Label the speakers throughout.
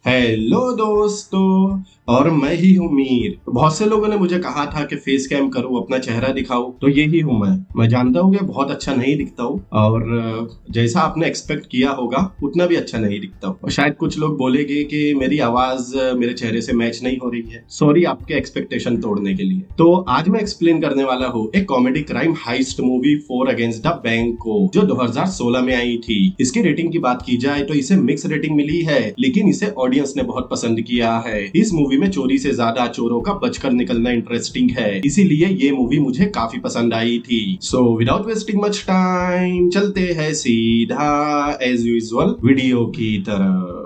Speaker 1: Hello दोस्तों। और मैं ही हूँ मीर। बहुत से लोगों ने मुझे कहा था कि फेस कैम करूँ, अपना चेहरा दिखाऊं, तो यही हूँ मैं जानता हूँ कि बहुत अच्छा नहीं दिखता हूँ और जैसा आपने एक्सपेक्ट किया होगा उतना भी अच्छा नहीं दिखता हूँ। और शायद कुछ लोग बोलेंगे कि मेरी आवाज मेरे चेहरे से मैच नहीं हो रही है। सॉरी आपके एक्सपेक्टेशन तोड़ने के लिए। तो आज मैं एक्सप्लेन करने वाला हूँ एक comedy crime heist movie four against the bank को, जो 2016 में आई थी। इसकी रेटिंग की बात की जाए तो इसे मिक्स रेटिंग मिली है, लेकिन इसे ऑडियंस ने बहुत पसंद किया है। इस मूवी में चोरी से ज्यादा चोरों का बचकर निकलना इंटरेस्टिंग है, इसीलिए ये मूवी मुझे काफी पसंद आई थी। So without wasting much time चलते हैं सीधा एज यूजुअल वीडियो की तरफ।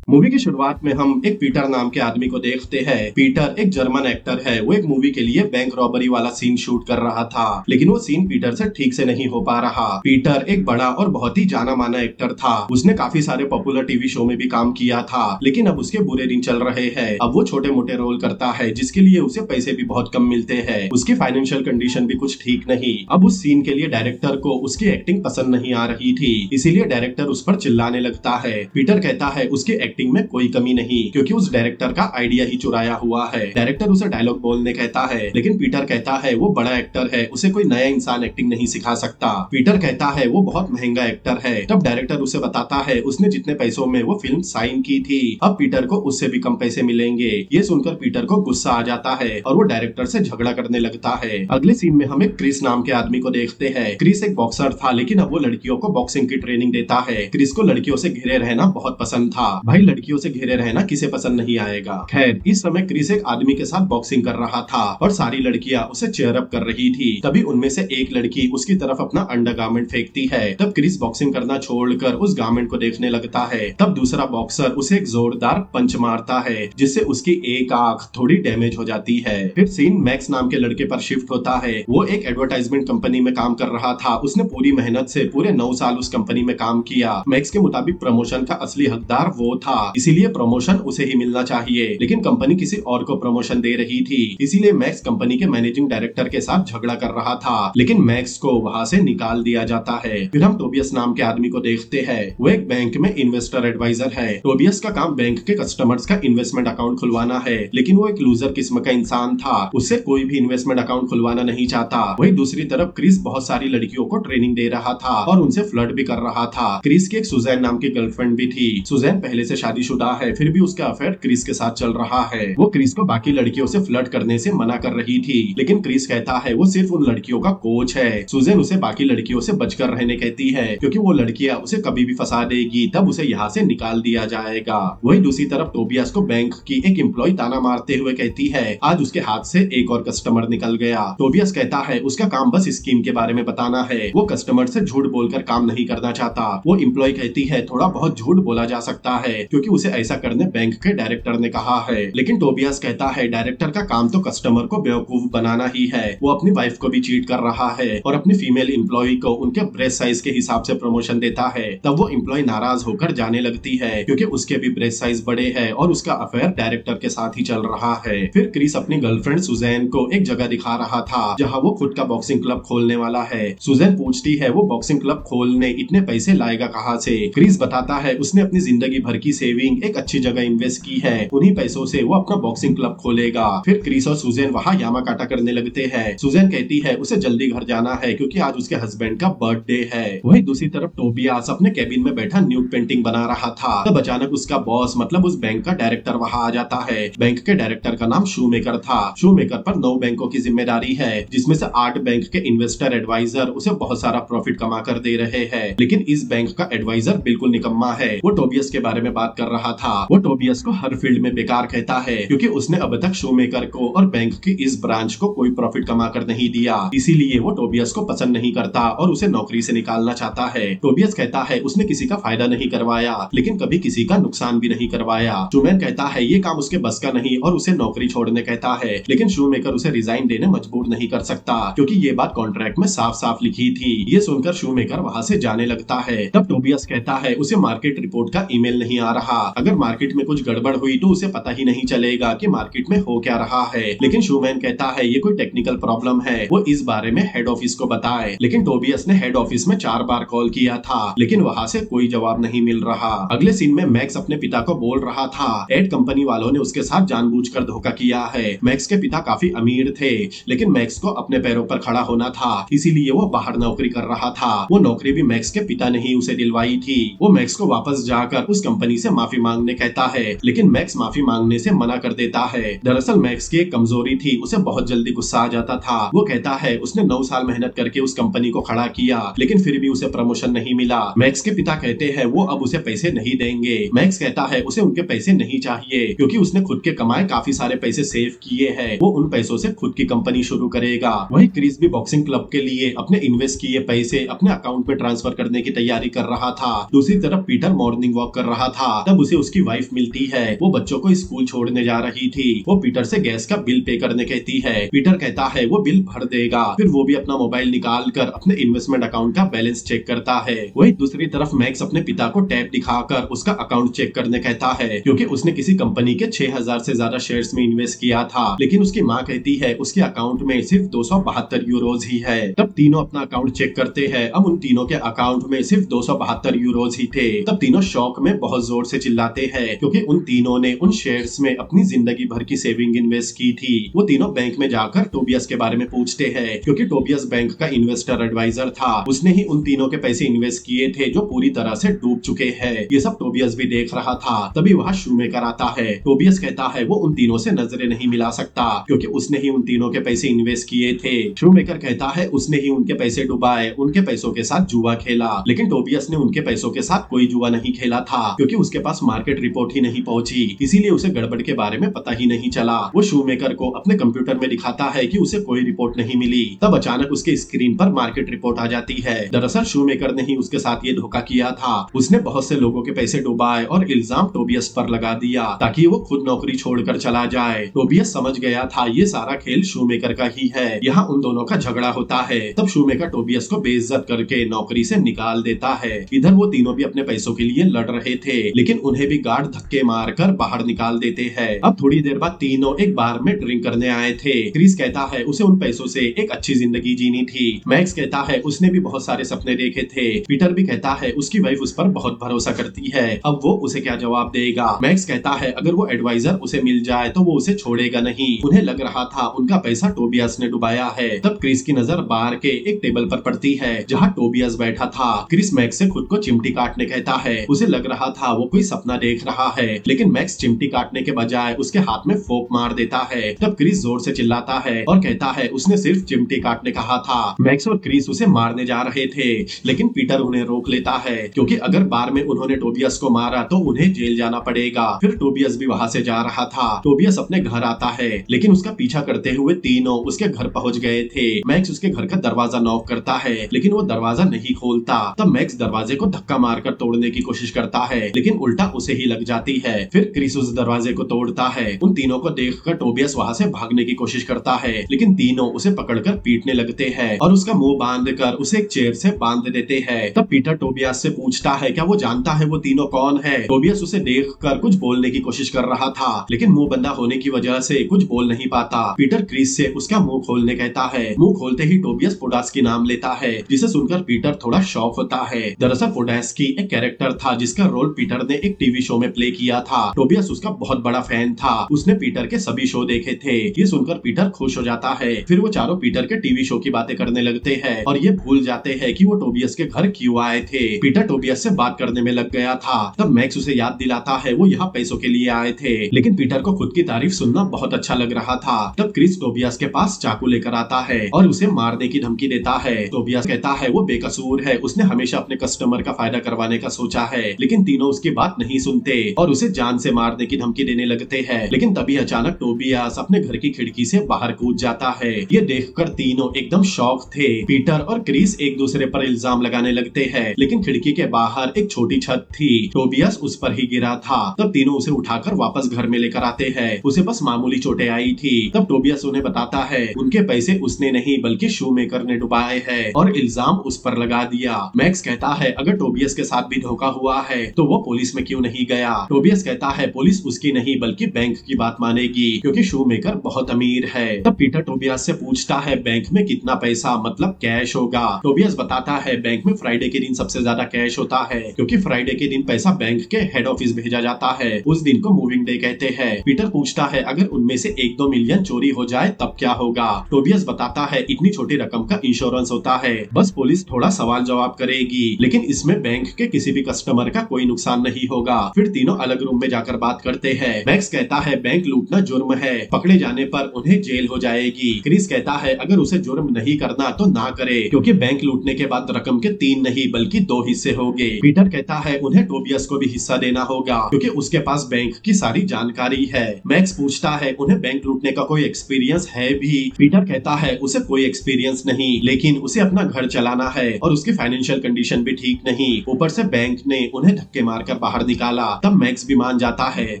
Speaker 1: मूवी की शुरुआत में हम एक पीटर नाम के आदमी को देखते हैं। पीटर एक जर्मन एक्टर है। वो एक मूवी के लिए बैंक रॉबरी वाला सीन शूट कर रहा था, लेकिन वो सीन पीटर से ठीक से नहीं हो पा रहा। पीटर एक बड़ा और बहुत ही जाना माना एक्टर था। उसने काफी सारे पॉपुलर टीवी शो में भी काम किया था, लेकिन अब उसके बुरे दिन चल रहे हैं। अब वो छोटे मोटे रोल करता है, जिसके लिए उसे पैसे भी बहुत कम मिलते हैं। उसकी फाइनेंशियल कंडीशन भी कुछ ठीक नहीं। अब उस सीन के लिए डायरेक्टर को उसकी एक्टिंग पसंद नहीं आ रही थी, इसीलिए डायरेक्टर उस पर चिल्लाने लगता है। पीटर कहता है उसकी एक्टिंग में कोई कमी नहीं, क्योंकि उस डायरेक्टर का आइडिया ही चुराया हुआ है। डायरेक्टर उसे डायलॉग बोलने कहता है, लेकिन पीटर कहता है वो बड़ा एक्टर है, उसे कोई नया इंसान एक्टिंग नहीं सिखा सकता। पीटर कहता है वो बहुत महंगा एक्टर है। तब डायरेक्टर उसे बताता है उसने जितने पैसों में वो फिल्म साइन की थी, अब पीटर को उससे भी कम पैसे मिलेंगे। ये सुनकर पीटर को गुस्सा आ जाता है और वो डायरेक्टर से झगड़ा करने लगता है। अगले सीन में हम एक क्रिस नाम के आदमी को देखते हैं। क्रिस एक बॉक्सर था, लेकिन अब वो लड़कियों को बॉक्सिंग की ट्रेनिंग देता है। क्रिस को लड़कियों से घिरे रहना बहुत पसंद था। भाई लड़कियों से घिरे रहना किसे पसंद नहीं आएगा। खैर इस समय क्रिस एक आदमी के साथ बॉक्सिंग कर रहा था और सारी लड़कियां उसे चेयर अप कर रही थी। तभी उनमें से एक लड़की उसकी तरफ अपना अंडरगारमेंट फेंकती है। तब क्रिस बॉक्सिंग करना छोड़कर उस गारमेंट को देखने लगता है। तब दूसरा बॉक्सर उसे एक जोरदार पंच मारता है, जिससे उसकी एक आंख थोड़ी डैमेज हो जाती है। फिर सीन मैक्स नाम के लड़के पर शिफ्ट होता है। वो एक एडवर्टाइजमेंट कंपनी में काम कर रहा था। उसने पूरी मेहनत से पूरे 9 साल उस कंपनी में काम किया। मैक्स के मुताबिक प्रमोशन का असली हकदार वो था, इसीलिए प्रमोशन उसे ही मिलना चाहिए, लेकिन कंपनी किसी और को प्रमोशन दे रही थी। इसीलिए मैक्स कंपनी के मैनेजिंग डायरेक्टर के साथ झगड़ा कर रहा था, लेकिन मैक्स को वहां से निकाल दिया जाता है। फिर हम टोबियस नाम के आदमी को देखते हैं। वो एक बैंक में इन्वेस्टर एडवाइजर है। टोबियस का काम बैंक के कस्टमर्स का इन्वेस्टमेंट अकाउंट खुलवाना है, लेकिन वो एक लूजर किस्म का इंसान था। उससे कोई भी इन्वेस्टमेंट अकाउंट खुलवाना नहीं चाहता। वही दूसरी तरफ क्रिस बहुत सारी लड़कियों को ट्रेनिंग दे रहा था और उनसे फ्लर्ट भी कर रहा था। क्रिस की एक सुजैन नाम की गर्लफ्रेंड भी थी। सुजैन पहले से शादीशुदा है, फिर भी उसका अफेयर क्रिस के साथ चल रहा है। वो क्रिस को बाकी लड़कियों से फ्लर्ट करने से मना कर रही थी, लेकिन क्रिस कहता है वो सिर्फ उन लड़कियों का कोच है। सुजैन उसे बाकी लड़कियों से बचकर रहने कहती है, क्योंकि वो लड़कियां उसे कभी भी फंसा देगी, तब उसे यहाँ से निकाल दिया जाएगा। वही दूसरी तरफ टोबियस को बैंक की एक एम्प्लॉय ताना मारते हुए कहती है आज उसके हाथ से एक और कस्टमर निकल गया। टोबियस कहता है उसका काम बस स्कीम के बारे में बताना है, वो कस्टमर से झूठ बोलकर काम नहीं करना चाहता। वो एम्प्लॉय कहती है थोड़ा बहुत झूठ बोला जा सकता है, क्योंकि उसे ऐसा करने बैंक के डायरेक्टर ने कहा है। लेकिन टोबियस कहता है डायरेक्टर का काम तो कस्टमर को बेवकूफ बनाना ही है। वो अपनी वाइफ को भी चीट कर रहा है और अपनी फीमेल एम्प्लॉय को उनके ब्रेस्ट साइज के हिसाब से प्रमोशन देता है। तब वो एम्प्लॉय नाराज होकर जाने लगती है, क्योंकि उसके भी ब्रेस्ट साइज बड़े हैं और उसका अफेयर डायरेक्टर के साथ ही चल रहा है। फिर क्रिस अपनी गर्लफ्रेंड सुजैन को एक जगह दिखा रहा था जहाँ वो खुद का बॉक्सिंग क्लब खोलने वाला है। सुजैन पूछती है वो बॉक्सिंग क्लब खोलने इतने पैसे लाएगा कहाँ से। क्रिस बताता है उसने अपनी जिंदगी भर की सेविंग एक अच्छी जगह इन्वेस्ट की है, उन्हीं पैसों से वो अपना बॉक्सिंग क्लब खोलेगा। फिर क्रिस और सुजैन वहाँ यामाकाटा करने लगते हैं। सुजैन कहती है उसे जल्दी घर जाना है, क्योंकि आज उसके हस्बैंड का बर्थडे है। वही दूसरी तरफ टोबियास अपने कैबिन में बैठा न्यूड पेंटिंग बना रहा था। तब अचानक उसका बॉस मतलब उस बैंक का डायरेक्टर वहाँ आ जाता है। बैंक के डायरेक्टर का नाम शूमेकर था। शूमेकर पर 9 बैंकों की जिम्मेदारी है, जिसमें से 8 बैंक के इन्वेस्टर एडवाइजर उसे बहुत सारा प्रॉफिट कमा कर दे रहे हैं। लेकिन इस बैंक का एडवाइजर बिल्कुल निकम्मा है। वो टोबियस के बारे में बात कर रहा था। वो टोबियस को हर फील्ड में बेकार कहता है, क्योंकि उसने अब तक शूमेकर को और बैंक की इस ब्रांच को कोई प्रॉफिट कमा कर नहीं दिया। इसीलिए वो टोबियस को पसंद नहीं करता और उसे नौकरी से निकालना चाहता है। टोबियस कहता है उसने किसी का फायदा नहीं करवाया, लेकिन कभी किसी का नुकसान भी नहीं करवाया। शूमैन कहता है ये काम उसके बस का नहीं और उसे नौकरी छोड़ने कहता है, लेकिन शूमेकर उसे रिजाइन देने मजबूर नहीं कर सकता, क्योंकि ये बात कॉन्ट्रैक्ट में साफ साफ लिखी थी। ये सुनकर शूमेकर वहाँ से जाने लगता है। तब टोबियस कहता है उसे मार्केट रिपोर्ट का ईमेल नहीं आ रहा। अगर मार्केट में कुछ गड़बड़ हुई तो उसे पता ही नहीं चलेगा कि मार्केट में हो क्या रहा है। लेकिन शूमैन कहता है ये कोई टेक्निकल प्रॉब्लम है, वो इस बारे में हेड ऑफिस को बताए। लेकिन टोबियस ने हेड ऑफिस में 4 बार कॉल किया था, लेकिन वहाँ से कोई जवाब नहीं मिल रहा। अगले सीन में मैक्स अपने पिता को बोल रहा था एड कंपनी वालों ने उसके साथ जानबूझकर धोखा किया है। मैक्स के पिता काफी अमीर थे, लेकिन मैक्स को अपने पैरों पर खड़ा होना था, इसीलिए वो बाहर नौकरी कर रहा था। वो नौकरी भी मैक्स के पिता ने ही उसे दिलवाई थी। वो मैक्स को वापस जाकर उस कंपनी से माफी मांगने कहता है, लेकिन मैक्स माफी मांगने से मना कर देता है। दरअसल मैक्स की एक कमजोरी थी, उसे बहुत जल्दी गुस्सा आ जाता था। वो कहता है उसने 9 साल मेहनत करके उस कंपनी को खड़ा किया, लेकिन फिर भी उसे प्रमोशन नहीं मिला। मैक्स के पिता कहते हैं वो अब उसे पैसे नहीं देंगे। मैक्स कहता है उसे उनके पैसे नहीं चाहिए, क्योंकि उसने खुद के कमाए काफी सारे पैसे सेव किए हैं। वो उन पैसों से खुद की कंपनी शुरू करेगा। वही क्रिस भी बॉक्सिंग क्लब के लिए अपने इन्वेस्ट किए पैसे अपने अकाउंट में ट्रांसफर करने की तैयारी कर रहा था। दूसरी तरफ पीटर मॉर्निंग वॉक कर रहा था, तब उसे उसकी वाइफ मिलती है। वो बच्चों को स्कूल छोड़ने जा रही थी। वो पीटर से गैस का बिल पे करने कहती है। पीटर कहता है वो बिल भर देगा। फिर वो भी अपना मोबाइल निकाल कर अपने इन्वेस्टमेंट अकाउंट का बैलेंस चेक करता है। वही दूसरी तरफ मैक्स अपने पिता को टैब दिखाकर उसका अकाउंट चेक करने कहता है, क्योंकि उसने किसी कंपनी के 6000 से ज्यादा शेयर्स में इन्वेस्ट किया था। लेकिन उसकी माँ कहती है उसके अकाउंट में सिर्फ 272 यूरोज ही है। तब तीनों अपना अकाउंट चेक करते हैं। अब उन तीनों के अकाउंट में सिर्फ 272 यूरोज ही थे। तब तीनों शौक में बहुत जोर से चिल्लाते हैं, क्योंकि उन तीनों ने उन शेयर्स में अपनी जिंदगी भर की सेविंग इन्वेस्ट की थी। वो तीनों बैंक में जाकर टोबियस के बारे में पूछते हैं, क्योंकि टोबियस बैंक का इन्वेस्टर एडवाइजर था। उसने ही उन तीनों के पैसे इन्वेस्ट किए थे जो पूरी तरह से डूब चुके हैं। ये सब टोबियस भी देख रहा था। तभी वहाँ शूमेकर आता है। टोबियस कहता है वो उन तीनों से नजरें नहीं मिला सकता, क्योंकि उसने ही उन तीनों के पैसे इन्वेस्ट किए थे। शूमेकर कहता है उसने ही उनके पैसे डुबाए, उनके पैसों के साथ जुआ खेला। लेकिन टोबियस ने उनके पैसों के साथ कोई जुआ नहीं खेला था, क्योंकि उसके पास मार्केट रिपोर्ट ही नहीं पहुंची, इसीलिए उसे गड़बड़ के बारे में पता ही नहीं चला। वो शूमेकर को अपने कंप्यूटर में दिखाता है कि उसे कोई रिपोर्ट नहीं मिली। तब अचानक उसके स्क्रीन पर मार्केट रिपोर्ट आ जाती है। दरअसल शूमेकर ने ही उसके साथ ये धोखा किया था। उसने बहुत से लोगों के पैसे डुबाए और इल्जाम टोबियस पर लगा दिया, ताकि वो खुद नौकरी छोड़कर चला जाए। टोबियस समझ गया था ये सारा खेल शूमेकर का ही है। यहाँ उन दोनों का झगड़ा होता है। तब शूमेकर टोबियस को बेइज्जत करके नौकरी से निकाल देता है। इधर वो तीनों भी अपने पैसों के लिए लड़ रहे थे, लेकिन उन्हें भी गार्ड धक्के मारकर बाहर निकाल देते हैं। अब थोड़ी देर बाद तीनों एक बार में ड्रिंक करने आए थे। क्रिस कहता है उसे उन पैसों से एक अच्छी जिंदगी जीनी थी। मैक्स कहता है उसने भी बहुत सारे सपने देखे थे। पीटर भी कहता है उसकी वाइफ उस पर बहुत भरोसा करती है। अब वो उसे क्या जवाब देगा। मैक्स कहता है अगर वो एडवाइजर उसे मिल जाए तो वो उसे छोड़ेगा नहीं। उन्हें लग रहा था उनका पैसा टोबियस ने डुबाया है। तब क्रिस की नजर बार के एक टेबल पर पड़ती है, जहाँ टोबियस बैठा था। क्रिस मैक्स से खुद को चिमटी काटने कहता है। उसे लग रहा था वो कोई सपना देख रहा है, लेकिन मैक्स चिमटी काटने के बजाय उसके हाथ में फोक मार देता है। तब क्रिस जोर से चिल्लाता है और कहता है उसने सिर्फ चिमटी काटने कहा था। मैक्स और क्रिस उसे मारने जा रहे थे, लेकिन पीटर उन्हें रोक लेता है, क्योंकि अगर बार में उन्होंने टोबियस को मारा तो उन्हें जेल जाना पड़ेगा। फिर टोबियस भी वहाँ से जा रहा था। टोबियस अपने घर आता है, लेकिन उसका पीछा करते हुए तीनों उसके घर पहुँच गए थे। मैक्स उसके घर का दरवाजा नॉक करता है, लेकिन वो दरवाजा नहीं खोलता। तब मैक्स दरवाजे को धक्का मारकर तोड़ने की कोशिश करता है, लेकिन उल्टा उसे ही लग जाती है। फिर क्रिस उस दरवाजे को तोड़ता है। उन तीनों को देखकर टोबियस वहाँ से भागने की कोशिश करता है, लेकिन तीनों उसे पकड़कर पीटने लगते हैं और उसका मुंह बांधकर उसे एक चेयर से बांध देते हैं। तब पीटर टोबियस से पूछता है क्या वो जानता है वो तीनों कौन है। टोबियस उसे देखकर कुछ बोलने की कोशिश कर रहा था, लेकिन मुंह बंदा होने की वजह से कुछ बोल नहीं पाता। पीटर क्रिस से उसका मुंह खोलने कहता है। मुंह खोलते ही टोबियस पोडास्की नाम लेता है, जिसे सुनकर पीटर थोड़ा शॉक होता है। दरअसल पोडास्की एक कैरेक्टर था जिसका रोल पीटर ने एक टीवी शो में प्ले किया था। टोबियस उसका बहुत बड़ा फैन था। उसने पीटर के सभी शो देखे थे। ये सुनकर पीटर खुश हो जाता है। फिर वो चारों पीटर के टीवी शो की बातें करने लगते हैं और ये भूल जाते हैं कि वो टोबियस के घर क्यों आए थे। पीटर टोबियस से बात करने में लग गया था। तब मैक्स उसे याद दिलाता है वो यहाँ पैसों के लिए आए थे, लेकिन पीटर को खुद की तारीफ सुनना बहुत अच्छा लग रहा था। तब क्रिस टोबियस के पास चाकू लेकर आता है और उसे मारने की धमकी देता है। टोबियस कहता है वो बेकसूर है, उसने हमेशा अपने कस्टमर का फायदा करवाने का सोचा है। लेकिन तीनों उसकी बात नहीं सुनते और उसे जान से मारने की धमकी देने लगते हैं। लेकिन तभी अचानक टोबियस अपने घर की खिड़की से बाहर कूद जाता है। ये देखकर तीनों एकदम शॉक थे। पीटर और क्रिस एक दूसरे पर इल्जाम लगाने लगते हैं, लेकिन खिड़की के बाहर एक छोटी छत थी। टोबियस उस पर ही गिरा था। तब तीनों उसे उठाकर वापस घर में लेकर आते हैं। उसे बस मामूली चोटें आई थी। तब टोबियस उन्हें बताता है उनके पैसे उसने नहीं बल्कि शूमेकर ने डुबाए हैं और इल्जाम उस पर लगा दिया। मैक्स कहता है अगर टोबियस के साथ भी धोखा हुआ है तो वो पुलिस पुलिस में क्यों नहीं गया? टोबियस कहता है पुलिस उसकी नहीं बल्कि बैंक की बात मानेगी क्योंकि शू मेकर बहुत अमीर है। तब पीटर टोबियस से पूछता है बैंक में कितना पैसा मतलब कैश होगा? टोबियस बताता है बैंक में फ्राइडे के दिन सबसे ज्यादा कैश होता है क्योंकि फ्राइडे के दिन पैसा बैंक के हेड ऑफिस भेजा जाता है। उस दिन को मूविंग डे कहते हैं। पीटर पूछता है अगर उनमें से 1-2 मिलियन चोरी हो जाए तब क्या होगा? टोबियस बताता है इतनी छोटी रकम का इंश्योरेंस होता है, बस पुलिस थोड़ा सवाल जवाब करेगी लेकिन इसमें बैंक के किसी भी कस्टमर का कोई नुकसान नहीं होगा। फिर तीनों अलग रूम में जाकर बात करते हैं। मैक्स कहता है बैंक लूटना जुर्म है, पकड़े जाने पर उन्हें जेल हो जाएगी। क्रिस कहता है अगर उसे जुर्म नहीं करना तो ना करे क्योंकि बैंक लूटने के बाद रकम के 3 नहीं बल्कि 2 हिस्से होंगे। पीटर कहता है उन्हें टोबियस को भी हिस्सा देना होगा क्योंकि उसके पास बैंक की सारी जानकारी है। मैक्स पूछता है उन्हें बैंक लूटने का कोई एक्सपीरियंस है भी? पीटर कहता है उसे कोई एक्सपीरियंस नहीं लेकिन उसे अपना घर चलाना है और उसकी फाइनेंशियल कंडीशन भी ठीक नहीं, ऊपर से बैंक ने उन्हें धक्के मारकर बाहर निकाला। तब मैक्स भी मान जाता है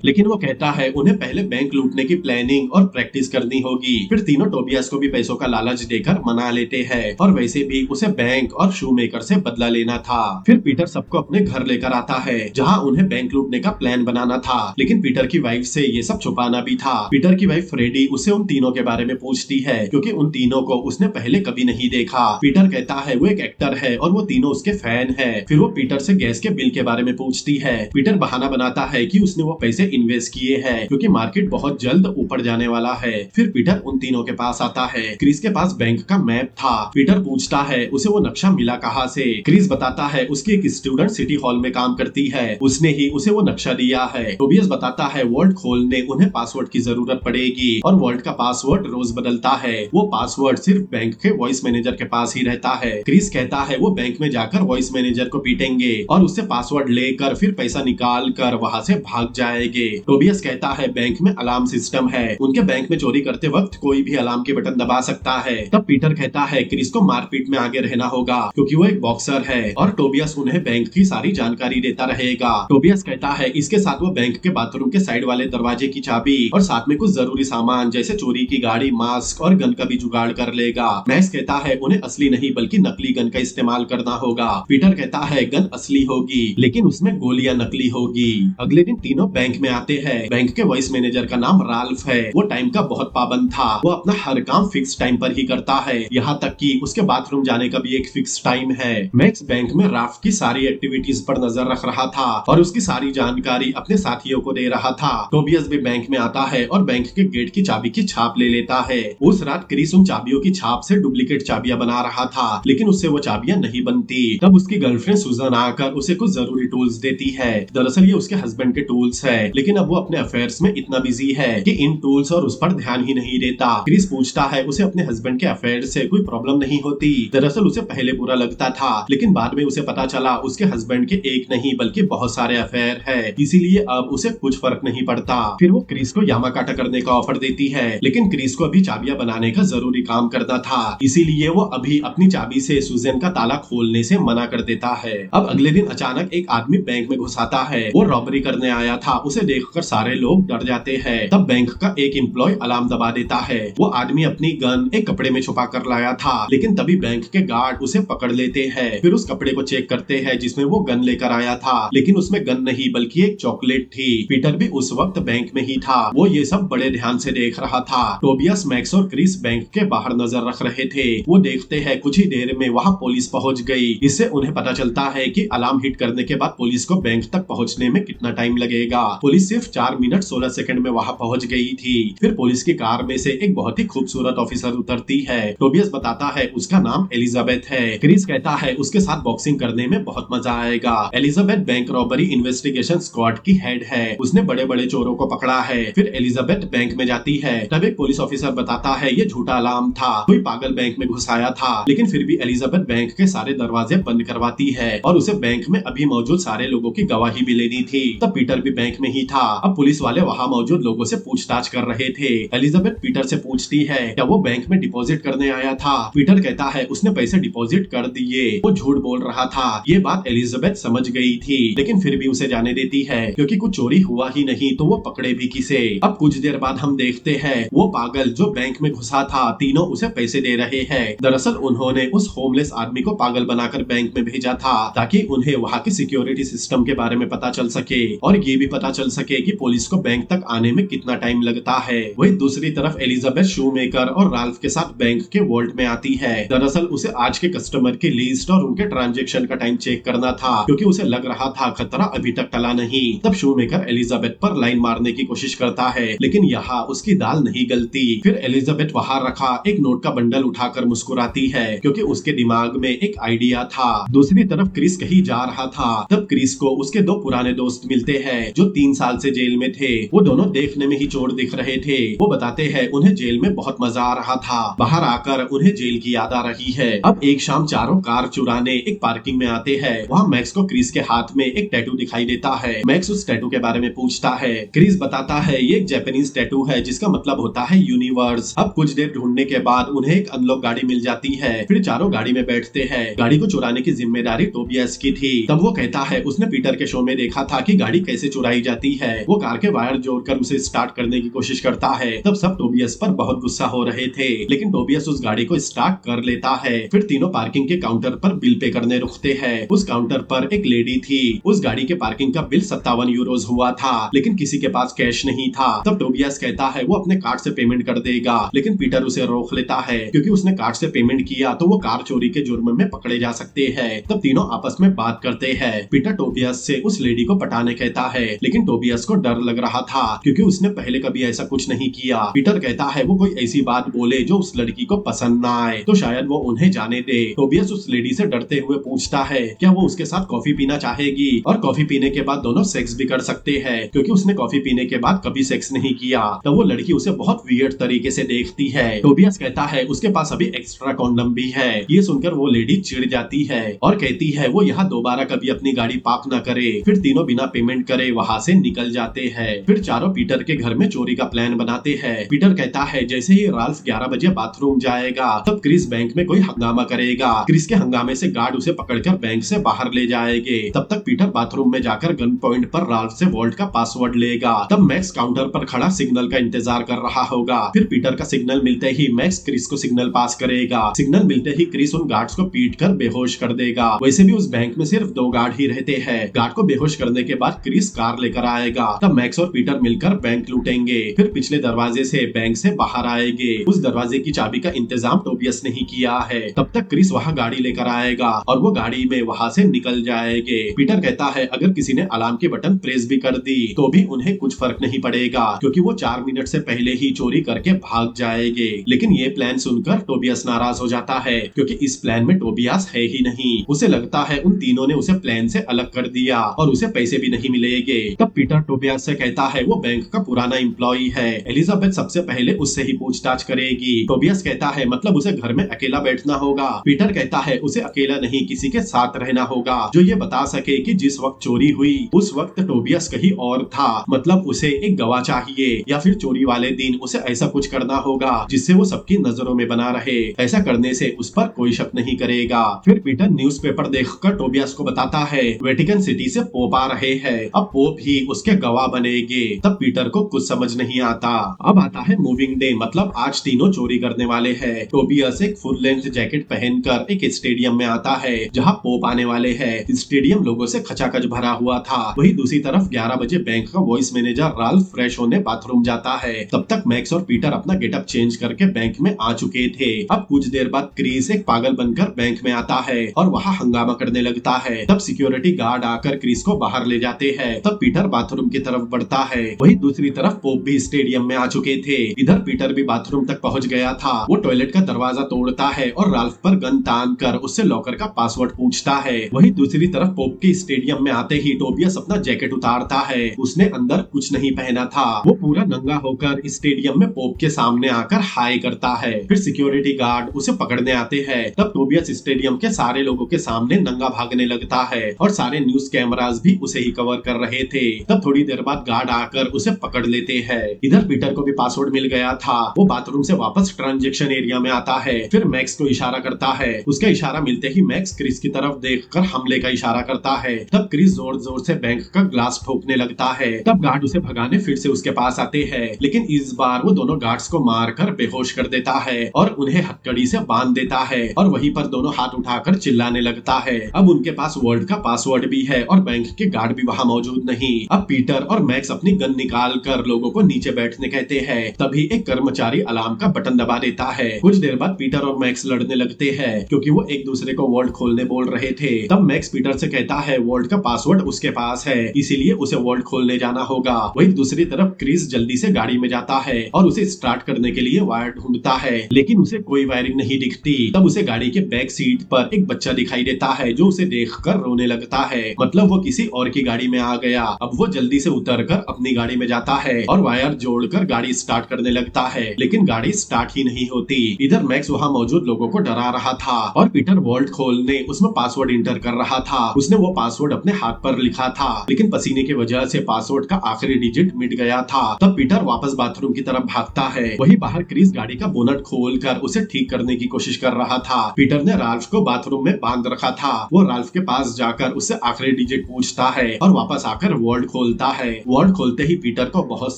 Speaker 1: लेकिन वो कहता है उन्हें पहले बैंक लूटने की प्लानिंग और प्रैक्टिस करनी होगी। फिर तीनों टोबियस को भी पैसों का लालच देकर मना लेते हैं और वैसे भी उसे बैंक और शू मेकर से बदला लेना था। फिर पीटर सबको अपने घर लेकर आता है जहाँ उन्हें बैंक लूटने का प्लान बनाना था लेकिन पीटर की वाइफ से ये सब छुपाना भी था। पीटर की वाइफ फ्रेडी उसे उन तीनों के बारे में पूछती है क्योंकि उन तीनों को उसने पहले कभी नहीं देखा। पीटर कहता है वो एक एक्टर है और वो तीनों उसके फैन है। फिर वो पीटर से गैस के बिल के बारे में पूछती है। पीटर बहाना बनाता है कि उसने वो पैसे इन्वेस्ट किए हैं क्योंकि मार्केट बहुत जल्द ऊपर जाने वाला है। फिर पीटर उन तीनों के पास आता है। क्रिस के पास बैंक का मैप था। पीटर पूछता है उसे वो नक्शा मिला कहाँ से? क्रिस बताता है उसकी एक स्टूडेंट सिटी हॉल में काम करती है, उसने ही उसे वो नक्शा दिया है। टोबियस बताता है वॉल्ट खोलने उन्हें पासवर्ड की जरूरत पड़ेगी और वॉल्ट का पासवर्ड रोज बदलता है। वो पासवर्ड सिर्फ बैंक के वॉइस मैनेजर के पास ही रहता है। क्रिस कहता है वो बैंक में जाकर वॉइस मैनेजर को पीटेंगे और उससे पासवर्ड लेकर फिर पैसा निकाल कर वहाँ से भाग जाएंगे। टोबियस कहता है बैंक में अलार्म सिस्टम है, उनके बैंक में चोरी करते वक्त कोई भी अलार्म के बटन दबा सकता है। तब पीटर कहता है क्रिस को मारपीट में आगे रहना होगा क्योंकि वो एक बॉक्सर है और टोबियस उन्हें बैंक की सारी जानकारी देता रहेगा। टोबियस कहता है इसके साथ वो बैंक के बाथरूम के साइड वाले दरवाजे की चाबी और साथ में कुछ जरूरी सामान जैसे चोरी की गाड़ी, मास्क और गन का भी जुगाड़ कर लेगा। मैक्स कहता है उन्हें असली नहीं बल्कि नकली गन का इस्तेमाल करना होगा। पीटर कहता है गन असली होगी लेकिन उसमें गोलियां नकली होगी। अगले दिन तीनों बैंक में आते हैं। बैंक के वॉइस मैनेजर का नाम राल्फ है। वो टाइम का बहुत पाबंद था, वो अपना हर काम फिक्स टाइम पर ही करता है, यहाँ तक कि उसके बाथरूम जाने का भी एक फिक्स टाइम है। मैक्स बैंक में राल्फ की सारी एक्टिविटीज पर नजर रख रहा था और उसकी सारी जानकारी अपने साथियों को दे रहा था। टोबियस भी बैंक में आता है और बैंक के गेट की चाबी की छाप ले लेता है। उस रात क्रिस उन चाबियों की छाप से डुप्लीकेट चाबियां बना रहा था लेकिन उससे वो चाबियां नहीं बनती। तब उसकी गर्लफ्रेंड सुजन आकर उसे कुछ जरूरी टूल्स देती है। दरअसल ये उसके हस्बैंड के टूल्स है लेकिन अब वो अपने अफेयर्स में इतना बिजी है कि इन टूल्स और उस पर ध्यान ही नहीं देता। क्रिस पूछता है उसे अपने हस्बैंड के अफेयर से कोई प्रॉब्लम नहीं होती। दरअसल उसे पहले बुरा लगता था लेकिन बाद में उसे पता चला उसके हस्बैंड के एक नहीं बल्कि बहुत सारे अफेयर है, इसीलिए अब उसे कुछ फर्क नहीं पड़ता। फिर वो क्रिस को यामाकाटा करने का ऑफर देती है लेकिन क्रिस को अभी चाबियां बनाने का जरूरी काम करना था, इसीलिए वो अभी अपनी चाबी से सुजन का ताला खोलने से मना कर देता है। अब अगले दिन अचानक एक आदमी बैंक में घुस आता है। वो रॉबरी करने आया था, उसे देखकर सारे लोग डर जाते हैं। तब बैंक का एक एम्प्लॉय अलार्म दबा देता है। वो आदमी अपनी गन एक कपड़े में छुपा कर लाया था लेकिन तभी बैंक के गार्ड उसे पकड़ लेते हैं। फिर उस कपड़े को चेक करते हैं जिसमें वो गन लेकर आया था लेकिन उसमें गन नहीं बल्कि एक चॉकलेट थी। पीटर भी उस वक्त बैंक में ही था, वो ये सब बड़े ध्यान से देख रहा था। टोबियस, मैक्स और क्रिस बैंक के बाहर नजर रख रहे थे। वो देखते हैं कुछ ही देर में वहाँ पुलिस पहुँच गई। इससे उन्हें पता चलता है कि अलार्म हिट करने के बाद पुलिस को बैंक तक पहुँचने में कितना टाइम लगेगा। पुलिस सिर्फ 4 मिनट 16 सेकंड में वहाँ पहुँच गई थी। फिर पुलिस की कार में से एक बहुत ही खूबसूरत ऑफिसर उतरती है। टोबियस बताता है उसका नाम एलिजाबेथ है। क्रिस कहता है उसके साथ बॉक्सिंग करने में बहुत मजा आएगा। Elizabeth bank robbery investigation squad की हेड है, उसने बड़े बड़े चोरों को पकड़ा है। फिर एलिजाबेथ बैंक में जाती है। तब एक पुलिस ऑफिसर बताता है ये झूठा अलार्म था, कोई पागल बैंक में घुस आया था। लेकिन फिर भी एलिजाबेथ बैंक के सारे दरवाजे बंद करवाती है और उसे बैंक में अभी मौजूद सारे लोगों की गवाही भी लेनी थी। तब पीटर भी बैंक में ही था। अब पुलिस वाले वहाँ मौजूद लोगों से पूछताछ कर रहे थे। एलिजाबेथ पीटर से पूछती है क्या वो बैंक में डिपॉजिट करने आया था? पीटर कहता है उसने पैसे डिपॉजिट कर दिए, वो झूठ बोल रहा था। ये बात एलिजाबेथ समझ गई थी लेकिन फिर भी उसे जाने देती है क्योंकि कुछ चोरी हुआ ही नहीं तो वो पकड़े भी किसे। अब कुछ देर बाद हम देखते हैं वो पागल जो बैंक में घुसा था, तीनों उसे पैसे दे रहे हैं। दरअसल उन्होंने उस होमलेस आदमी को पागल बनाकर बैंक में भेजा था ताकि उन्हें वहाँ की सिक्योरिटी सिस्टम के बारे में पता चल सके और ये भी पता चल सके कि पुलिस को बैंक तक आने में कितना टाइम लगता है। वही दूसरी तरफ एलिजाबेथ शूमेकर और राल्फ के साथ बैंक के वॉल्ट में आती है। दरअसल उसे आज के कस्टमर की लिस्ट और उनके ट्रांजैक्शन का टाइम चेक करना था, क्योंकि उसे लग रहा था खतरा अभी तक टला नहीं। तब शूमेकर एलिजाबेथ पर लाइन मारने की कोशिश करता है, लेकिन यहाँ उसकी दाल नहीं गलती। फिर एलिजाबेथ वहाँ रखा एक नोट का बंडल उठाकर मुस्कुराती है, क्योंकि उसके दिमाग में एक आइडिया था। दूसरी तरफ क्रिस कहीं जा रहा था। तब क्रिस को उसके दो पुराने दोस्त मिलते हैं जो 3 साल से जेल में थे। वो दोनों देखने में ही चोर दिख रहे थे। वो बताते हैं उन्हें जेल में बहुत मजा आ रहा था। बाहर आकर उन्हें जेल की याद आ रही है। अब एक शाम चारों कार चुराने एक पार्किंग में आते हैं। वहाँ मैक्स को क्रिस के हाथ में एक टैटू दिखाई देता है। मैक्स उस टैटू के बारे में पूछता है। क्रिस बताता है ये एक जापानीज टैटू है जिसका मतलब होता है यूनिवर्स। अब कुछ देर ढूंढने के बाद उन्हें एक अनलॉक गाड़ी मिल जाती है। फिर चारों गाड़ी में बैठते हैं। गाड़ी को चुराने की जिम्मेदारी टोबियास की थी। तब वो कहता है उसने पीटर के शो में देखा था कि गाड़ी कैसे चुराई जाती है। वो कार के वायर जोड़कर उसे स्टार्ट करने की कोशिश करता है। तब सब टोबियस पर बहुत गुस्सा हो रहे थे, लेकिन टोबियस उस गाड़ी को स्टार्ट कर लेता है। फिर तीनों पार्किंग के काउंटर पर बिल पे करने रुकते हैं। उस काउंटर पर एक लेडी थी। उस गाड़ी के पार्किंग का बिल 57 यूरोज हुआ था, लेकिन किसी के पास कैश नहीं था। तब टोबियस कहता है वो अपने कार्ड से पेमेंट कर देगा, लेकिन पीटर उसे रोक लेता है, क्योंकि उसने कार्ड से पेमेंट किया तो वो कार चोरी के जुर्म में पकड़े जा सकते हैं। तब तीनों आपस में बात करते हैं। पीटर टोबियस से उस लेडी को पटाने कहता है, लेकिन टोबियस को डर लग रहा था, क्योंकि उसने पहले कभी ऐसा कुछ नहीं किया। पीटर कहता है वो कोई ऐसी बात बोले जो उस लड़की को पसंद ना आए, तो शायद वो उन्हें जाने दे। टोबियस उस लेडी से डरते हुए पूछता है क्या वो उसके साथ कॉफी पीना चाहेगी, और कॉफी पीने के बाद दोनों सेक्स भी कर सकते हैं, क्योंकि उसने कॉफी पीने के बाद कभी सेक्स नहीं किया। तब वो लड़की उसे बहुत वियर्ड तरीके से देखती है। टोबियस कहता है उसके पास अभी एक्स्ट्रा कॉन्डम भी है। ये सुनकर वो लेडी चिढ़ जाती है और कहती है वो यहाँ दोबारा कभी अपनी गाड़ी पार्क न करे। फिर तीनों बिना पेमेंट करे वहाँ से निकल जाते हैं। फिर चारों पीटर के घर में चोरी का प्लान बनाते हैं। पीटर कहता है जैसे ही राल्फ 11 बजे बाथरूम जाएगा तब क्रिस बैंक में कोई हंगामा करेगा। क्रिस के हंगामे से गार्ड उसे पकड़कर बैंक से बाहर ले जाएंगे। तब तक पीटर बाथरूम में जाकर गन पॉइंट पर राल्फ से वॉल्ट का पासवर्ड लेगा। तब मैक्स काउंटर पर खड़ा सिग्नल का इंतजार कर रहा होगा। फिर पीटर का सिग्नल मिलते ही मैक्स क्रिस को सिग्नल पास करेगा। सिग्नल मिलते ही क्रिस उन गार्ड्स को पीट कर बेहोश कर देगा। वैसे भी उस बैंक में सिर्फ 2 गार्ड ही रहते हैं। गार्ड को बेहोश करने के बाद क्रिस कार लेकर आएगा। तब मैक्स और पीटर मिलकर बैंक लूटेंगे। फिर पिछले दरवाजे से बैंक से बाहर आएंगे। उस दरवाजे की चाबी का इंतजाम टोबियस ने ही किया है। तब तक क्रिस वहाँ गाड़ी लेकर आएगा और वो गाड़ी में वहाँ से निकल जाएंगे। पीटर कहता है अगर किसी ने अलार्म के बटन प्रेस भी कर दी तो भी उन्हें कुछ फर्क नहीं पड़ेगा, क्योंकि वो 4 मिनट से पहले ही चोरी करके भाग जाएंगे। लेकिन ये प्लान सुनकर टोबियस नाराज हो जाता है, क्योंकि इस प्लान में टोबियस है ही नहीं। उसे लगता है उन तीनों ने उसे प्लान से अलग कर दिया और उसे पैसे भी नहीं मिलेंगे। तब पीटर टोबियस से कहता है वो बैंक का पुराना एम्प्लॉई है। एलिजाबेथ सबसे पहले उससे ही पूछताछ करेगी। टोबियस कहता है मतलब उसे घर में अकेला बैठना होगा। पीटर कहता है उसे अकेला नहीं किसी के साथ रहना होगा जो ये बता सके कि जिस वक्त चोरी हुई उस वक्त टोबियस कहीं और था। मतलब उसे एक गवाह चाहिए, या फिर चोरी वाले दिन उसे ऐसा कुछ करना होगा जिससे वो सबकी नजरों में बना रहे। ऐसा करने से उस पर कोई शक नहीं करेगा। फिर पीटर न्यूज़पेपर देखकर टोबियस को बताता है वेटिकन सिटी से पोप आ रहे हैं। अब पोप ही उसके गवाह बनेंगे। तब पीटर को कुछ समझ नहीं आता। अब आता है मूविंग डे, मतलब आज तीनों चोरी करने वाले हैं। टोबियस एक फुल लेंथ जैकेट पहनकर एक स्टेडियम में आता है जहाँ पोप आने वाले हैं। स्टेडियम लोगों से खचाखच भरा हुआ था। वही दूसरी तरफ 11 बजे बैंक का वॉइस मैनेजर राल्फ फ्रेश होने बाथरूम जाता है। तब तक मैक्स और पीटर अपना गेटअप चेंज करके बैंक में आ चुके थे। अब कुछ देर बाद क्रिस एक पागल बनकर बैंक में आता है और वहाँ हंगामा करने लगता है। तब सिक्योरिटी गार्ड आकर क्रिस को बाहर ले जाते हैं। तब पीटर बाथरूम की तरफ बढ़ता है। वही दूसरी तरफ पोप भी स्टेडियम में आ चुके थे। इधर पीटर भी बाथरूम तक पहुँच गया था। वो टॉयलेट का दरवाजा तोड़ता है और राल्फ पर गन तान कर उससे लॉकर का पासवर्ड पूछता है। वही दूसरी तरफ पोप के स्टेडियम में आते ही टोबियस अपना जैकेट उतारता है। उसने अंदर कुछ नहीं पहना था। वो पूरा नंगा होकर स्टेडियम में पोप के सामने आकर हाय करता है। फिर सिक्योरिटी गार्ड उसे पकड़ने आते हैं। तब टोबियस स्टेडियम के सारे लोगों के सामने नंगा भागने लगता है और सारे न्यूज कैमरास भी उसे ही कवर कर रहे थे। तब थोड़ी देर बाद गार्ड आकर उसे पकड़ लेते हैं। इधर पीटर को भी पासवर्ड मिल गया था। वो बाथरूम से वापस ट्रांजैक्शन एरिया में आता है। फिर मैक्स को इशारा करता है। उसका इशारा मिलते ही मैक्स क्रिस की तरफ देखकर हमले का इशारा करता है। तब क्रिस जोर जोर से बैंक का ग्लास ठोकने लगता है। तब गार्ड उसे भगाने फिर से उसके पास आते हैं, लेकिन इस बार वो दोनों गार्ड्स को मारकर बेहोश कर देता है और उन्हें हथकड़ी से बांध देता है और वहीं पर दोनों हाथ उठाकर चिल्लाने लगता है। अब उनके पास वर्ल्ड का पासवर्ड भी है और बैंक के गार्ड भी वहाँ मौजूद नहीं। अब पीटर और मैक्स अपनी गन निकाल कर लोगों को नीचे बैठने कहते हैं। तभी एक कर्मचारी अलार्म का बटन दबा देता है। कुछ देर बाद पीटर और मैक्स लड़ने लगते हैं क्योंकि वो एक दूसरे को वॉल्ट खोलने बोल रहे थे। तब मैक्स पीटर से कहता है वॉल्ट का पासवर्ड उसके पास है, इसीलिए उसे वॉल्ट खोलने जाना होगा। वही दूसरी तरफ क्रिस जल्दी से गाड़ी में जाता है और उसे स्टार्ट करने के लिए वायर ढूंढता है, लेकिन उसे कोई वायरिंग नहीं दिखती। तब उसे गाड़ी के बैक सीट पर एक बच्चा दिखाई देता है जो उसे देखकर रोने लगता है, मतलब वो किसी और की गाड़ी में आ गया। अब वो जल्दी से उतरकर अपनी गाड़ी में जाता है और वायर जोड़कर गाड़ी स्टार्ट करने लगता है, लेकिन गाड़ी स्टार्ट ही नहीं होती। इधर मैक्स वहाँ मौजूद लोगों को डरा रहा था और पीटर वॉल्ट खोलने उसमें पासवर्ड इंटर कर रहा था। उसने वो पासवर्ड अपने हाथ पर लिखा था, लेकिन पसीने की वजह से पासवर्ड का आखिरी डिजिट मिट गया था। तब पीटर वापस बाथरूम की तरफ भागता है। वही बाहर क्रिस गाड़ी का बोनट खोलकर उसे ठीक करने की कोशिश कर रहा था। पीटर ने राल्फ को बाथरूम में बांध रखा था। वो राल्फ के पास जाकर उससे आखिरी डिजिट पूछता है और वापस आकर वॉल्ट खोलता है। वॉल्ट खोलते ही पीटर को बहुत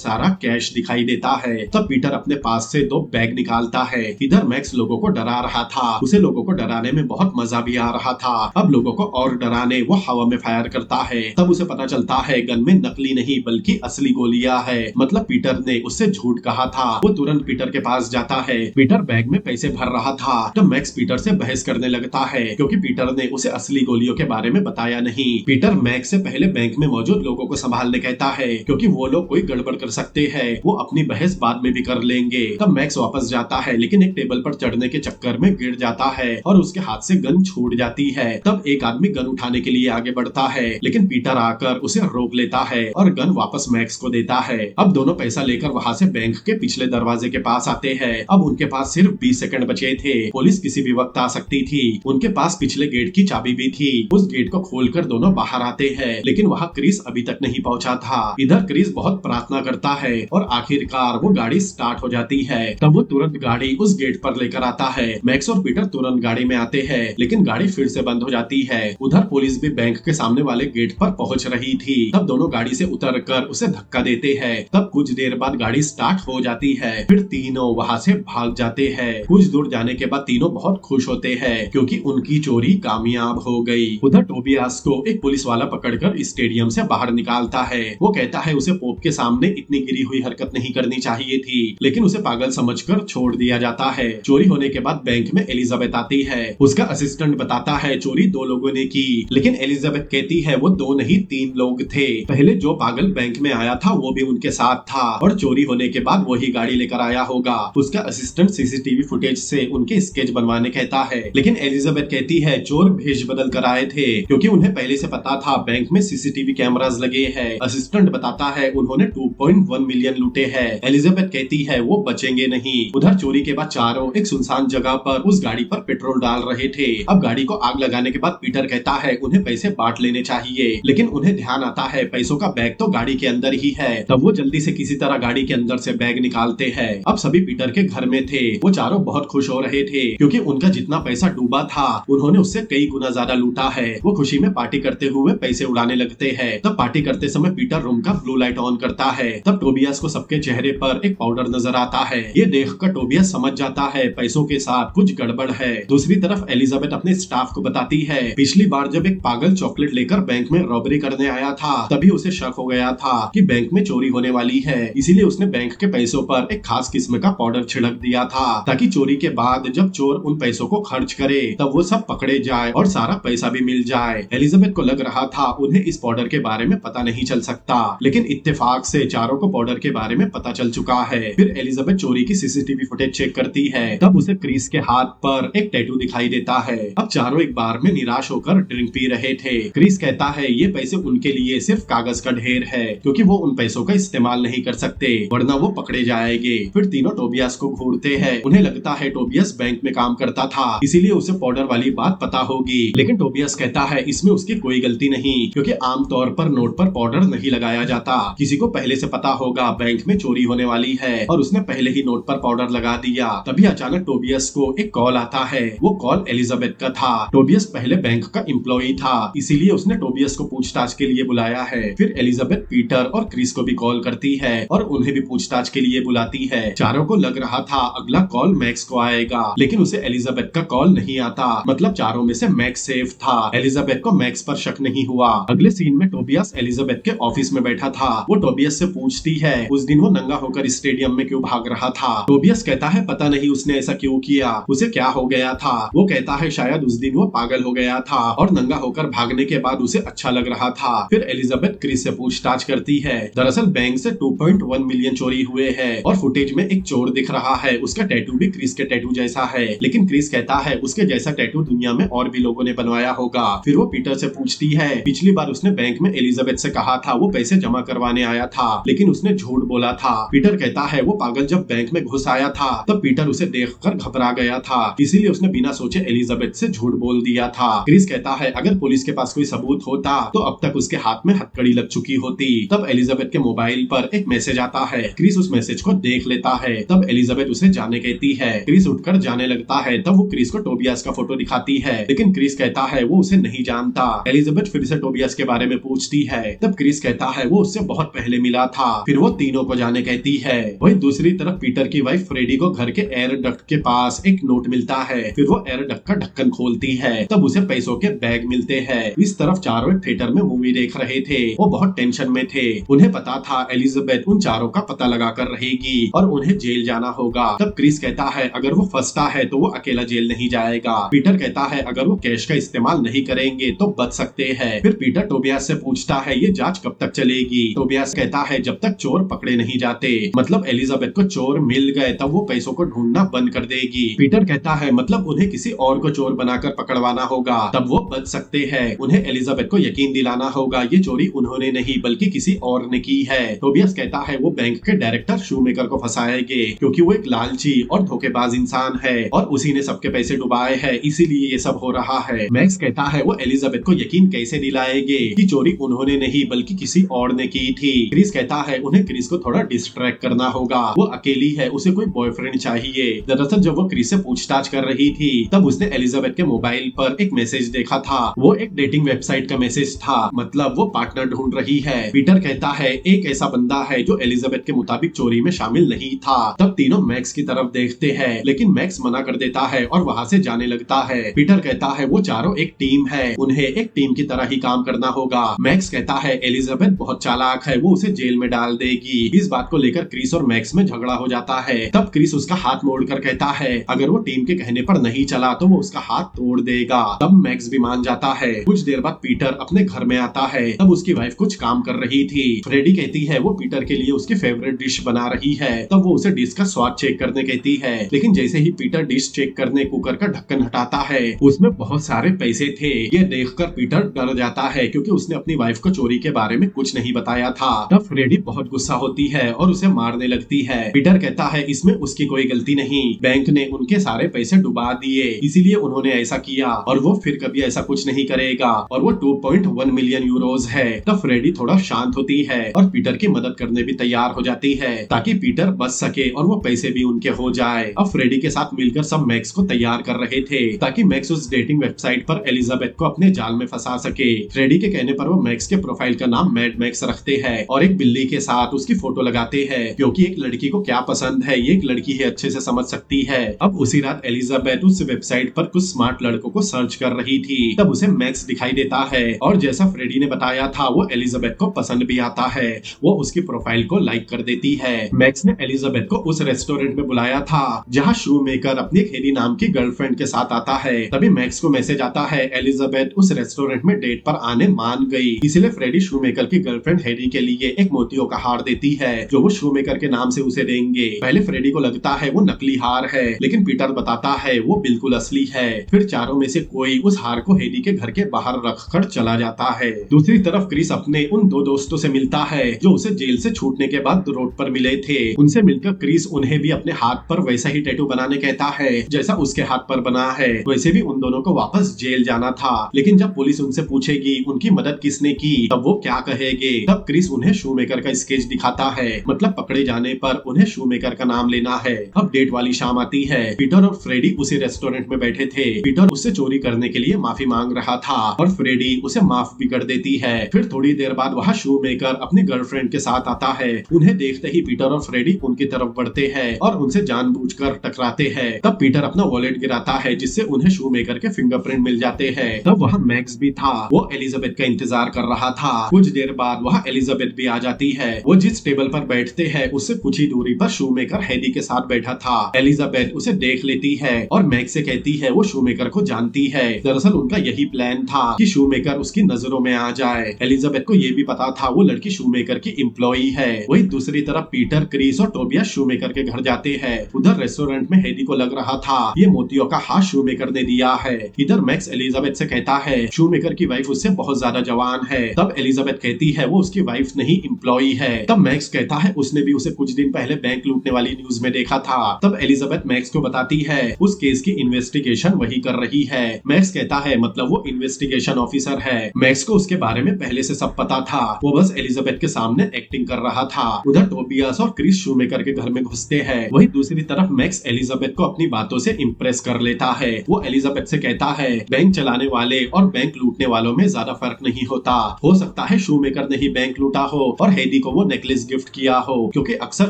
Speaker 1: सारा कैश दिखाई देता है। तब पीटर अपने पास से 2 बैग निकालता है। इधर मैक्स लोगों को डरा रहा था। उसे लोगों को डराने में बहुत मजा भी आ रहा था। अब लोगों को और डराने वो हवा में फायर करता है। तब उसे पता चलता है गन में नकली नहीं बल्कि असली गोलियां है, मतलब पीटर ने उससे झूठ कहा था। वो तुरंत पीटर के पास जाता है। पीटर बैग में पैसे भर रहा था। तो मैक्स पीटर से बहस करने लगता है क्योंकि पीटर ने उसे असली गोलियों के बारे में बताया नहीं। पीटर मैक्स से पहले बैंक में मौजूद लोगों को संभालने कहता है क्योंकि वो लोग कोई गड़बड़ कर सकते हैं। वो अपनी बहस बाद में भी कर लेंगे। तब मैक्स वापस जाता है, लेकिन एक टेबल पर चढ़ने के चक्कर में गिर जाता है और उसके हाथ से गन छूट जाती है। तब एक आदमी गन उठाने के लिए आगे बढ़ता है, लेकिन पीटर आकर उसे रोक लेता है और गन वापस मैक्स को देता है। अब दोनों पैसा लेकर वहाँ से बैंक के पिछले दरवाजे के पास आते हैं। अब उनके पास सिर्फ 20 सेकंड बचे थे। पुलिस किसी भी वक्त आ सकती थी। उनके पास पिछले गेट की चाबी भी थी। उस गेट को खोलकर दोनों बाहर आते हैं, लेकिन वहाँ क्रिस अभी तक नहीं पहुँचा था। इधर क्रिस बहुत प्रार्थना करता है और आखिरकार वो गाड़ी स्टार्ट हो जाती है। तब वो तुरंत गाड़ी उस गेट पर लेकर आता है। मैक्स और पीटर तुरंत गाड़ी में आते हैं, लेकिन गाड़ी फिर से बंद हो जाती है। उधर पुलिस भी बैंक के सामने वाले गेट पर पहुँच रही थी। तब दोनों गाड़ी से उतरकर उसे धक्का देते हैं। तब कुछ देर बाद गाड़ी स्टार्ट हो जाती है। फिर तीनों वहाँ से भाग जाते हैं। कुछ दूर जाने के बाद तीनों बहुत खुश होते हैं क्योंकि उनकी चोरी कामयाब हो गई। उधर टोबियास को एक पुलिस वाला पकड़कर स्टेडियम से बाहर निकालता है। वो कहता है उसे पोप के सामने इतनी गिरी हुई हरकत नहीं करनी चाहिए थी, लेकिन उसे पागल समझकर छोड़ दिया जाता है। चोरी होने के बाद बैंक में एलिजाबेथ आती है। उसका असिस्टेंट बताता है चोरी 2 लोगों ने की, लेकिन एलिजाबेथ कहती है वो 2 नहीं 3 लोग थे। पहले जो पागल बैंक में आया था वो भी उनके साथ था और चोरी होने के बाद वही गाड़ी लेकर आया होगा। उसका असिस्टेंट सीसीटीवी फुटेज से उनके स्केच बनवाने कहता है, लेकिन एलिजाबेथ कहती है चोर भेज बदल कर आए थे क्योंकि उन्हें पहले से पता था बैंक में सीसीटीवी कैमरास लगे हैं। असिस्टेंट बताता है उन्होंने 2.1 मिलियन लूटे हैं। एलिजाबेथ कहती है वो बचेंगे नहीं। उधर चोरी के बाद चारों एक सुनसान जगह पर उस गाड़ी पर पेट्रोल डाल रहे थे। अब गाड़ी को आग लगाने के बाद पीटर कहता है उन्हें पैसे बांट लेने चाहिए, लेकिन उन्हें ध्यान आता है पैसों का बैग तो गाड़ी के अंदर ही है। तब वो जल्दी से किसी तरह गाड़ी के अंदर से बैग निकालते हैं। अब सभी पीटर के घर में थे। वो चारों बहुत खुश हो रहे थे क्योंकि उनका जितना पैसा डूबा था उन्होंने उससे कई गुना ज्यादा लूटा है। वो खुशी में पार्टी करते हुए पैसे उड़ाने लगते हैं। तब पार्टी करते समय पीटर रूम का ब्लू लाइट ऑन करता है। तब टोबियास को सबके चेहरे पर एक पाउडर नजर आता है। ये देखकर टोबियास समझ जाता है पैसों के साथ कुछ गड़बड़ है। दूसरी तरफ एलिजाबेथ अपने स्टाफ को बताती है पिछली बार जब एक पागल चॉकलेट लेकर बैंक में रॉबरी करने आया था तभी उसे शक हो गया था कि बैंक में चोरी होने वाली है, इसीलिए उसने बैंक के पैसों पर एक खास किस्म का पाउडर छिड़क दिया था ताकि चोरी के बाद जब चोर उन पैसों को खर्च करे तब वो सब पकड़े जाए और सारा पैसा भी मिल जाए। एलिजाबेथ को लग रहा था उन्हें इस पाउडर के बारे में पता नहीं चल सकता, लेकिन इत्तेफाक से चारों को पाउडर के बारे में पता चल चुका है। फिर एलिजाबेथ चोरी की सीसीटीवी फुटेज चेक करती है। तब उसे क्रिस के हाथ पर एक टैटू दिखाई देता है। अब चारों एक बार में निराश होकर ड्रिंक पी रहे थे। क्रिस कहता है ये पैसे उनके लिए सिर्फ कागज का ढेर है क्योंकि वो उन पैसों का इस्तेमाल नहीं कर सकते वरना वो पकड़े जाएंगे। फिर तीनों टोबियास को घूरते हैं। उन्हें लगता है टोबियास बैंक में काम करता था इसीलिए उसे पाउडर वाली बात पता होगी, लेकिन टोबियास कहता है इसमें उसकी कोई गलती नहीं क्योंकि आमतौर पर नोट पर पाउडर नहीं लगाया जाता। किसी को पहले से पता होगा बैंक में चोरी होने वाली है और उसने पहले ही नोट पर पाउडर लगा दिया। तभी अचानक टोबियास को एक कॉल आता है। वो कॉल एलिजाबेथ का था। टोबियास पहले बैंक का एम्प्लॉई था इसीलिए उसने टोबियास को पूछताछ के लिए बुलाया है। फिर एलिजाबेथ पीटर और क्रिस को भी कॉल करती है और उन्हें भी पूछताछ के लिए बुलाती है। चारों को लग रहा था अगला कॉल मैक्स को आएगा, लेकिन उसे एलिजाबेथ का कॉल नहीं आता। मतलब चारों में से मैक्स सेफ था। एलिजाबेथ को मैक्स पर शक शक नहीं हुआ। अगले सीन में टोबियास एलिजाबेथ के ऑफिस में बैठा था। वो टोबियास से पूछती है उस दिन वो नंगा होकर स्टेडियम में क्यों भाग रहा था। टोबियास कहता है पता नहीं उसने ऐसा क्यों किया, उसे क्या हो गया था। वो कहता है शायद उस दिन वो पागल हो गया था और नंगा होकर भागने के बाद उसे अच्छा लग रहा था। फिर एलिजाबेथ क्रिस से पूछताछ करती है। दरअसल बैंक से 2.1 मिलियन चोरी हुए हैं और फुटेज में एक चोर दिख रहा है। उसका टैटू भी क्रिस के टैटू जैसा है, लेकिन क्रिस कहता है उसके जैसा टैटू दुनिया में और भी लोगों ने बनवाया होगा। फिर वो पीटर से पूछती है पिछली बार उसने बैंक में एलिजाबेथ से कहा था वो पैसे जमा करवाने आया था, लेकिन उसने झूठ बोला था। पीटर कहता है वो पागल जब बैंक में घुस आया था तब पीटर उसे देखकर घबरा गया था, इसीलिए उसने बिना सोचे एलिजाबेथ से झूठ बोल दिया था। क्रिस कहता है अगर पुलिस के पास कोई सबूत होता तो अब तक उसके हाथ में हथकड़ी लग चुकी होती। तब एलिजाबेथ के मोबाइल पर एक मैसेज आता है। क्रिस उस मैसेज को देख लेता है। तब एलिजाबेथ उसे जाने कहती है। क्रिस उठकर जाने लगता है। तब वो क्रिस को टोबियास का फोटो दिखाती है, लेकिन क्रिस कहता है वो उसे नहीं जानता। एलिजाबेथ फिर से टोबियास के बारे में पूछती है। तब क्रिस कहता है वो उससे बहुत पहले मिला था। फिर वो तीनों को जाने कहती है। वहीं दूसरी तरफ पीटर की वाइफ फ्रेडी को घर के एयर डक्ट के पास एक नोट मिलता है। फिर वो एयर डक्ट का ढक्कन खोलती है। तब उसे पैसों के बैग मिलते हैं। इस तरफ चारों एक थिएटर में मूवी देख रहे थे। वो बहुत टेंशन में थे। उन्हें पता था एलिजाबेथ उन चारों का पता लगा कर रहेगी और उन्हें जेल जाना होगा। तब क्रिस कहता है अगर वो फंसता है तो वो अकेला जेल नहीं जाएगा। पीटर कहता है अगर वो कैश का इस्तेमाल नहीं करेंगे तो बच सकते हैं। फिर पीटर टोबियास से पूछता है ये जांच कब तक चलेगी। टोबियास कहता है जब तक चोर पकड़े नहीं जाते। मतलब एलिजाबेथ को चोर मिल गए तब वो पैसों को ढूंढना बंद कर देगी। पीटर कहता है मतलब उन्हें किसी और को चोर बनाकर पकड़वाना होगा, तब वो बच सकते हैं। उन्हें एलिजाबेथ को यकीन दिलाना होगा ये चोरी उन्होंने नहीं बल्कि किसी और ने की है। टोबियास कहता है वो बैंक के डायरेक्टर शूमेकर को फंसाएंगे क्योंकि वो एक लालची और धोखेबाज इंसान है और उसी ने सबके पैसे डुबाए हैं, इसीलिए ये सब हो रहा है। मैक्स कहता है वो एलिजाबेथ को यकीन कैसे दिलाएंगे कि चोरी उन्होंने नहीं बल्कि किसी और ने की थी। क्रिस कहता है उन्हें क्रिस को थोड़ा डिस्ट्रैक्ट करना होगा, वो अकेली है, उसे कोई बॉयफ्रेंड चाहिए। दरअसल जब वो क्रिस से पूछताछ कर रही थी तब उसने एलिजाबेथ के मोबाइल पर एक मैसेज देखा था। वो एक डेटिंग वेबसाइट का मैसेज था, मतलब वो पार्टनर ढूंढ रही है। पीटर कहता है एक ऐसा बंदा है जो एलिजाबेथ के मुताबिक चोरी में शामिल नहीं था। तब तीनों मैक्स की तरफ देखते हैं, लेकिन मैक्स मना कर देता है और वहाँ से जाने लगता है। पीटर कहता है वो चारों एक टीम है, उन्हें एक टीम की तरह ही काम करना होगा। मैक्स कहता है एलिजाबेथ बहुत चालाक है, वो उसे जेल में डाल देगी। इस बात को लेकर क्रिस और मैक्स में झगड़ा हो जाता है। तब क्रिस उसका हाथ मोड़कर कहता है अगर वो टीम के कहने पर नहीं चला तो वो उसका हाथ तोड़ देगा। तब मैक्स भी मान जाता है। कुछ देर बाद पीटर अपने घर में आता है। तब उसकी वाइफ कुछ काम कर रही थी। फ्रेडी कहती है वो पीटर के लिए उसकी फेवरेट डिश बना रही है। तब वो उसे डिश का स्वाद चेक करने कहती है, लेकिन जैसे ही पीटर डिश चेक करने कुकर का ढक्कन हटाता है उसमें बहुत सारे पैसे थे। ये देखकर पीटर डर जाता है क्योंकि उसने अपनी वाइफ को चोरी के बारे में कुछ नहीं बताया था। तब फ्रेडी बहुत गुस्सा होती है और उसे मारने लगती है। पीटर कहता है इसमें उसकी कोई गलती नहीं, बैंक ने उनके सारे पैसे डुबा दिए, इसीलिए उन्होंने ऐसा किया और वो फिर कभी ऐसा कुछ नहीं करेगा और वो 2.1 मिलियन यूरोज है। तब फ्रेडी थोड़ा शांत होती है और पीटर की मदद करने भी तैयार हो जाती है ताकि पीटर बच सके और वो पैसे भी उनके हो जाए। अब फ्रेडी के साथ मिलकर सब मैक्स को तैयार कर रहे थे ताकि मैक्स उस डेटिंग वेबसाइट पर एलिजाबेथ को अपने जाल में फंसा सके। फ्रेडी के कहने पर वो मैक्स के प्रोफाइल का नाम मैड मैक्स रखते हैं और एक बिल्ली के साथ उसकी फोटो लगाते हैं क्योंकि एक लड़की को क्या पसंद है ये एक लड़की ही अच्छे से समझ सकती है। अब उसी रात एलिजाबेथ उस वेबसाइट पर कुछ स्मार्ट लड़कों को सर्च कर रही थी। तब उसे मैक्स दिखाई देता है और जैसा फ्रेडी ने बताया था वो एलिजाबेथ को पसंद भी आता है। वो उसकी प्रोफाइल को लाइक कर देती है। मैक्स ने एलिजाबेथ को उस रेस्टोरेंट में बुलाया था जहाँ शूमेकर अपनी हेडी नाम की गर्लफ्रेंड के साथ आता है। तभी मैक्स को मैसेज आता है एलिजाबेथ उस रेस्टोरेंट में डेट पर आने मान गई, इसलिए फ्रेडी शूमेकर की गर्लफ्रेंड हेडी के लिए एक मोतियों का हार देती है जो वो शूमेकर के नाम से उसे देंगे। पहले फ्रेडी को लगता है वो नकली हार है, लेकिन पीटर बताता है वो बिल्कुल असली है। फिर चारों में से कोई उस हार को हेडी के घर के बाहर रखकर चला जाता है। दूसरी तरफ क्रिस अपने उन दो दोस्तों से मिलता है जो उसे जेल से छूटने के बाद रोड पर मिले थे। उनसे मिलकर क्रिस उन्हें भी अपने हाथ पर वैसा ही टैटू बनाने कहता है जैसा उसके हाथ पर बना है। वैसे भी उन दोनों को वापस जेल जाना था, लेकिन जब पुलिस उनसे पूछेगी उनकी मदद किसने की तब वो क्या कहेंगे। तब क्रिस उन्हें शूमेकर का स्केच दिखाता है, मतलब पकड़े जाने पर उन्हें शूमेकर का नाम लेना है। अब डेट वाली शाम आती है। पीटर और फ्रेडी उसी रेस्टोरेंट में बैठे थे। पीटर उससे चोरी करने के लिए माफी मांग रहा था और फ्रेडी उसे माफ भी कर देती है। फिर थोड़ी देर बाद वहाँ शूमेकर अपनी गर्लफ्रेंड के साथ आता है। उन्हें देखते ही पीटर और फ्रेडी उनकी तरफ बढ़ते हैं और उनसे जानबूझकर टकराते हैं। तब पीटर अपना वॉलेट गिराता है जिससे उन्हें शूमेकर के फिंगरप्रिंट मिल जाते हैं। तब वहाँ मैक्स भी था था वो एलिजाबेथ का इंतजार कर रहा था। कुछ देर बाद वहाँ एलिजाबेथ भी आ जाती है। वो जिस टेबल पर बैठते हैं उससे कुछ ही दूरी पर शूमेकर हेडी के साथ बैठा था। एलिजाबेथ उसे देख लेती है और मैक्स से कहती है वो शूमेकर को जानती है। दरअसल उनका यही प्लान था कि शूमेकर उसकी नजरों में आ जाए। एलिजाबेथ को ये भी पता था वो लड़की शूमेकर की एम्प्लॉई है। वही दूसरी तरफ पीटर, क्रिस और टोबियास शूमेकर के घर जाते हैं। उधर रेस्टोरेंट में हेडी को लग रहा था ये मोतियों का हाथ शूमेकर ने दिया है। इधर मैक्स एलिजाबेथ से कहता है शूमेकर की वाइफ उससे बहुत ज्यादा जवान है। तब एलिजाबेथ कहती है वो उसकी वाइफ नहीं एम्प्लॉई है। तब मैक्स कहता है उसने भी उसे कुछ दिन पहले बैंक लूटने वाली न्यूज में देखा था। तब एलिजाबेथ मैक्स को बताती है उस केस की इन्वेस्टिगेशन वही कर रही है। मैक्स कहता है मतलब वो इन्वेस्टिगेशन ऑफिसर है। मैक्स को उसके बारे में पहले से सब पता था। वो बस एलिजाबेथ के सामने एक्टिंग कर रहा था। उधर टोबियास और क्रिस शूमेकर के घर में घुसते हैं। वही दूसरी तरफ मैक्स एलिजाबेथ को अपनी बातों से इम्प्रेस कर लेता है। वो एलिजाबेथ से कहता है बैंक चलाने वाले और बैंक लूटने वालों में ज्यादा फर्क नहीं होता। हो सकता है शूमेकर ने ही बैंक लूटा हो और हेडी को वो नेकलेस गिफ्ट किया हो, क्योंकि अक्सर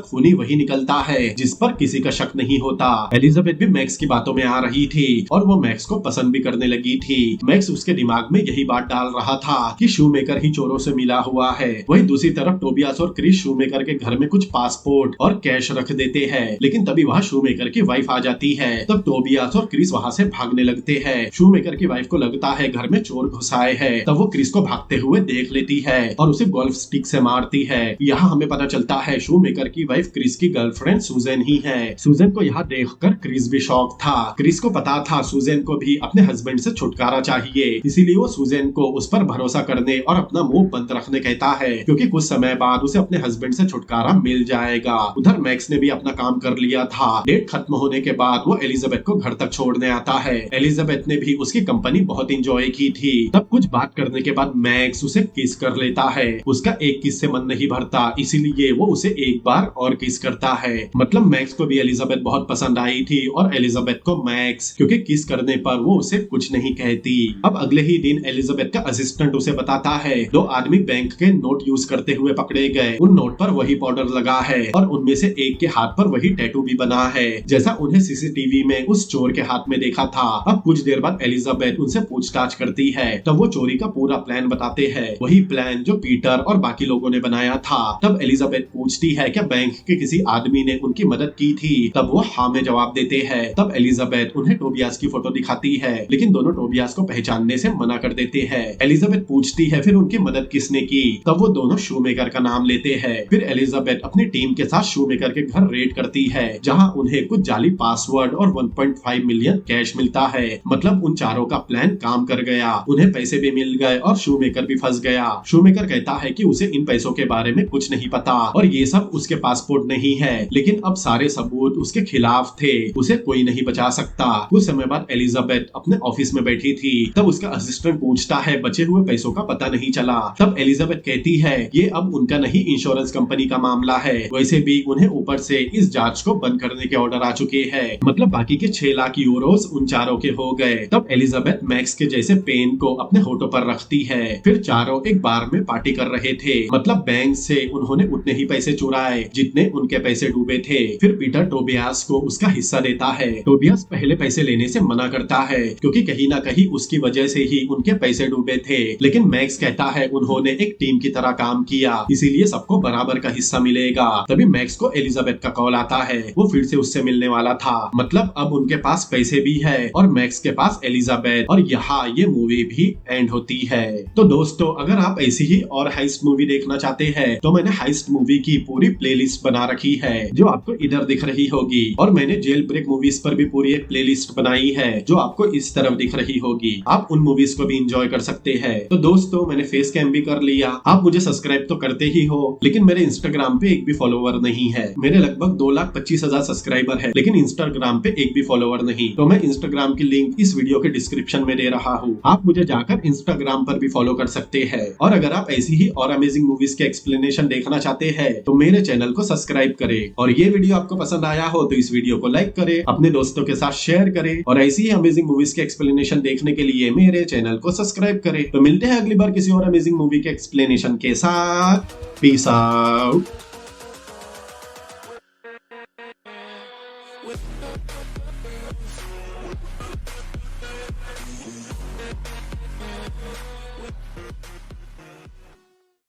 Speaker 1: खूनी वही निकलता है जिस पर किसी का शक नहीं होता। एलिजाबेथ भी मैक्स की बातों में आ रही थी और वो मैक्स को पसंद भी करने लगी थी। मैक्स उसके दिमाग में यही बात डाल रहा था कि शूमेकर ही चोरों से मिला हुआ है। वही दूसरी तरफ टोबियास और क्रिस शूमेकर के घर में कुछ पासपोर्ट और कैश रख देते हैं, लेकिन तभी वहाँ शूमेकर की वाइफ आ जाती है। तब टोबियास और क्रिस वहाँ से भागने लगते हैं। शूमेकर की वाइफ को लगता है घर में चोर घुसाए हैं। तब वो क्रिस को भागते हुए देख लेती है और उसे गोल्फ स्टिक से मारती है। यहाँ हमें पता चलता है शूमेकर की वाइफ क्रिस की गर्लफ्रेंड सुजैन ही है। सुजैन को यहाँ देखकर क्रिस भी शॉक था। क्रिस को पता था सुजैन को भी अपने हस्बैंड से छुटकारा चाहिए, इसीलिए वो सुजैन को उस पर भरोसा करने और अपना मुंह बंद रखने कहता है, क्योंकि कुछ समय बाद उसे अपने हस्बैंड से छुटकारा मिल जाएगा। उधर मैक्स ने भी अपना काम कर लिया था। डेट खत्म होने के बाद वो एलिजाबेथ को घर तक छोड़ने आता है। एलिजाबेथ ने भी उसकी कंपनी बहुत इंजॉय की थी। तब कुछ बात करने के बाद मैक्स उसे किस कर लेता है। उसका एक किस से मन नहीं भरता, इसीलिए वो उसे एक बार और किस करता है। मतलब मैक्स को भी एलिजाबेथ बहुत पसंद आई थी और एलिजाबेथ को मैक्स, क्योंकि किस करने पर वो उसे कुछ नहीं कहती। अब अगले ही दिन एलिजाबेथ का असिस्टेंट उसे बताता है 2 आदमी बैंक के नोट यूज करते हुए पकड़े गए। उन नोट पर वही पाउडर लगा है और उनमें से एक के हाथ पर वही टैटू भी बना है, जैसा उन्हें सीसीटीवी में उस चोर के हाथ में देखा था। अब कुछ देर बाद एलिजाबेथ उनसे पूछताछ करती है। तब वो चोरी का पूरा प्लान बताते हैं, वही प्लान जो पीटर और बाकी लोगों ने बनाया था। तब एलिजाबेथ पूछती है क्या बैंक के किसी आदमी ने उनकी मदद की थी? तब वो हाँ में जवाब देते हैं। तब एलिजाबेथ उन्हें टोबियास की फोटो दिखाती है, लेकिन दोनों टोबियास को पहचानने से मना कर देते हैं। एलिजाबेथ पूछती है फिर उनकी मदद किसने की? तब वो दोनों शूमेकर का नाम लेते हैं। फिर एलिजाबेथ अपनी टीम के साथ शूमेकर के घर रेड करती है, जहां उन्हें कुछ जाली पासवर्ड और 1.5 मिलियन कैश मिलता है। मतलब उन चारों का प्लान काम कर गया। उन्हें पैसे भी मिल गए और शूमेकर भी फंस गया। शूमेकर कहता है कि उसे इन पैसों के बारे में कुछ नहीं पता और ये सब उसके पासपोर्ट नहीं है, लेकिन अब सारे सबूत उसके खिलाफ थे, उसे कोई नहीं बचा सकता। कुछ समय बाद एलिजाबेथ अपने ऑफिस में बैठी थी। तब उसका असिस्टेंट पूछता है बचे हुए पैसों का पता नहीं चला। तब एलिजाबेथ कहती है ये अब उनका नहीं इंश्योरेंस कंपनी का मामला है, वैसे भी उन्हें ऊपर से इस जांच को बंद करने के ऑर्डर आ चुके हैं। मतलब बाकी के 6 लाख यूरोस उन चारों के हो गए। तब एलिजाबेथ मैक्स के जैसे पेन को अपने होठों पर रखती है। फिर चारों एक बार में पार्टी कर रहे थे। मतलब बैंक से उन्होंने उतने ही पैसे चुराए जितने उनके पैसे डूबे थे। फिर पीटर टोबियास को उसका हिस्सा देता है। टोबियास पहले पैसे लेने से मना करता है, क्योंकि कहीं ना कहीं उसकी वजह से ही उनके पैसे डूबे थे। लेकिन मैक्स कहता है उन्होंने एक टीम की तरह काम किया, इसीलिए सबको बराबर का हिस्सा मिलेगा। तभी मैक्स को एलिजाबेथ का कॉल आता है। वो फिर से उससे मिलने वाला था। मतलब अब उनके पास पैसे भी है और मैक्स के पास एलिजाबेथ, और यहाँ ये मूवी भी एंड होती है। तो दोस्तों अगर आप ऐसी ही और हाइस्ट मूवी देखना चाहते हैं तो मैंने हाइस्ट मूवी की पूरी प्लेलिस्ट बना रखी है, जो आपको इधर दिख रही होगी। और मैंने जेल ब्रेक मूवीज पर भी पूरी एक प्लेलिस्ट बनाई है, जो आपको इस तरफ दिख रही होगी। आप उन मूवीज को भी एंजॉय कर सकते हैं। तो दोस्तों मैंने फेस कैम भी कर लिया। आप मुझे सब्सक्राइब तो करते ही हो, लेकिन मेरे इंस्टाग्राम पे एक भी फॉलोवर नहीं है। मेरे लगभग 2,25,000 सब्सक्राइबर है, लेकिन इंस्टाग्राम पे एक भी फॉलोवर नहीं। तो मैं इंस्टाग्राम की लिंक इस वीडियो के डिस्क्रिप्शन में दे रहा हूँ। आप मुझे जाकर इंस्टाग्राम पर भी फॉलो कर सकते हैं। और अगर आप ऐसी ही और अमेजिंग मूवीज के एक्सप्लेनेशन देखना चाहते हैं तो मेरे चैनल को सब्सक्राइब करें। और ये वीडियो आपको पसंद आया हो तो इस वीडियो को लाइक करें, अपने दोस्तों के साथ शेयर करें, और ऐसी ही अमेजिंग मूवीज के एक्सप्लेनेशन देखने के लिए मेरे चैनल को सब्सक्राइब करें। तो मिलते हैं अगली बार किसी और अमेजिंग मूवी के एक्सप्लेनेशन के साथ। Peace out.